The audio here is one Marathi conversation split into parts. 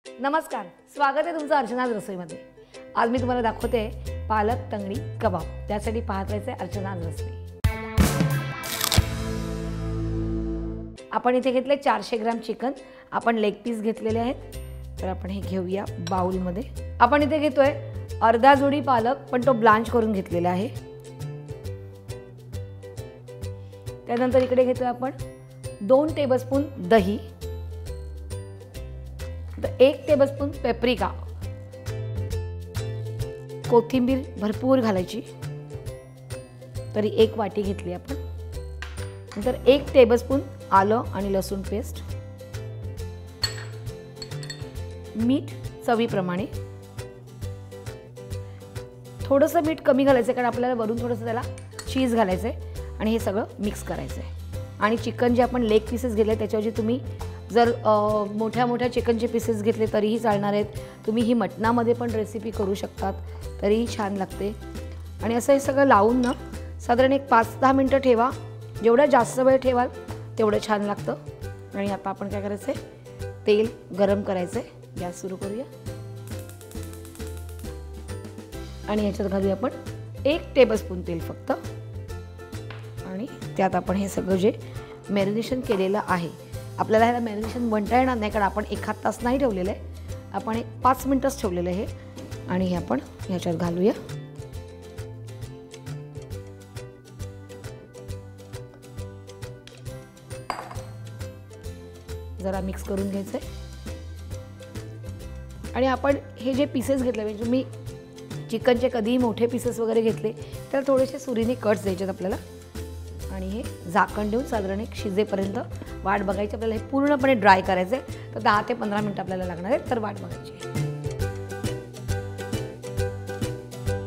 नमस्कार, स्वागत आहे तुमचं अर्चनाज रसोईमध्ये। आज मी तुम्हाला दाखवते पालक तंगडी कबाब। त्यासाठी पाहत राहायचं अर्चनाज रसोई। आपण इथे घेतले 400 ग्रॅम चिकन। आपण लेग पीस घेतलेले आहेत, तर आपण हे घेऊया बाउल मध्ये। आपण इथे घेतोय अर्धा जोडी पालक, पण तो ब्लांच करून घेतलेला आहे। त्यानंतर इकडे घेतोय आपण 2 टेबलस्पून दही, 1 टेबलस्पून पेपरिका, कोथिंबीर भरपूर घालायची, तरी 1 वाटी घेतली आपण। नंतर 1 टेबलस्पून आलं आणि लसूण पेस्ट, मीठ चवीप्रमाणे। थोडंसं मीठ कमी घालायचं कारण आपल्याला वरून थोडंसं त्याला चीज घालायचं आहे आणि हे सगळं मिक्स करायचं आहे। आणि चिकन जे आपण लेग पीसेस घेतले त्याच्याऐवजी तुम्ही जर मोठ्या मोठ्या चिकनचे पीसेस घेतले तरीही चालणार आहेत। तुम्ही ही मटणामध्ये पण रेसिपी करू शकतात, तरीही छान लागते। आणि असं हे सगळं लावून ना साधारण एक 5-10 मिनिटं ठेवा। जेवढा जास्त वेळ ठेवाल तेवढं छान लागतं। आणि आता आपण काय करायचं आहे, तेल गरम करायचं आहे। गॅस सुरू करूया आणि याच्यात घालूया आपण 1 टेबलस्पून तेल फक्त। आणि त्यात आपण हे सगळं जे मॅरिनेशन केलेलं आहे, आपल्याला ह्याला मॅरिनेशन बनता येणार नाही कारण आपण 1 तास नाही ठेवलेलं आहे, आपण 5 मिनिटच ठेवलेलं आहे। आणि हे आपण ह्याच्यात घालूया। जरा मिक्स करून घ्यायचं आहे। आणि आपण हे जे पीसेस घेतले, म्हणजे तुम्ही चिकनचे कधीही मोठे पीसेस वगैरे घेतले तर थोडेसे सुरीने कट्स द्यायचे आपल्याला। आणि हे झाकण देऊन साधारण एक शिजेपर्यंत वाट बघायची। आपल्याला हे पूर्णपणे ड्राय करायचं आहे, तर 10 ते 15 मिनिटं आपल्याला लागणार आहेत, तर वाट बघायची।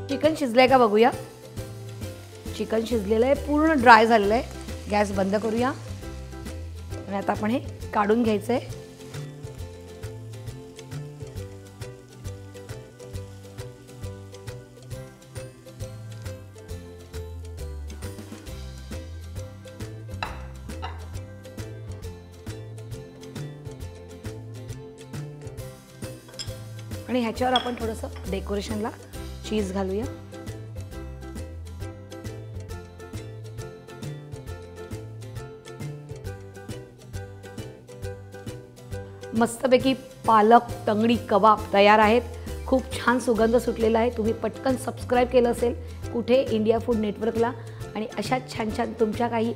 चिकन शिजलंय का बघूया। चिकन शिजलेलं आहे, पूर्ण ड्राय झालेलं आहे। गॅस बंद करूया आणि आता आपण हे काढून घ्यायचं आहे। आणि ह्याच्यावर आपण थोडंसं डेकोरेशनला चीज घालूया। मस्तपैकी पालक तंगडी कबाब तयार आहेत। खूप छान सुगंध सुटलेला आहे। तुम्ही पटकन सबस्क्राइब केलं असेल कुठे, इंडिया फूड नेटवर्कला। आणि अशा छान छान तुमच्या काही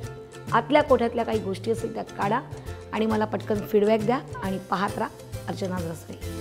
आतल्या कोठ्यातल्या काही गोष्टी असेल त्या काढा आणि मला पटकन फीडबॅक द्या। आणि पाहत राहा अर्चनाज रसोई।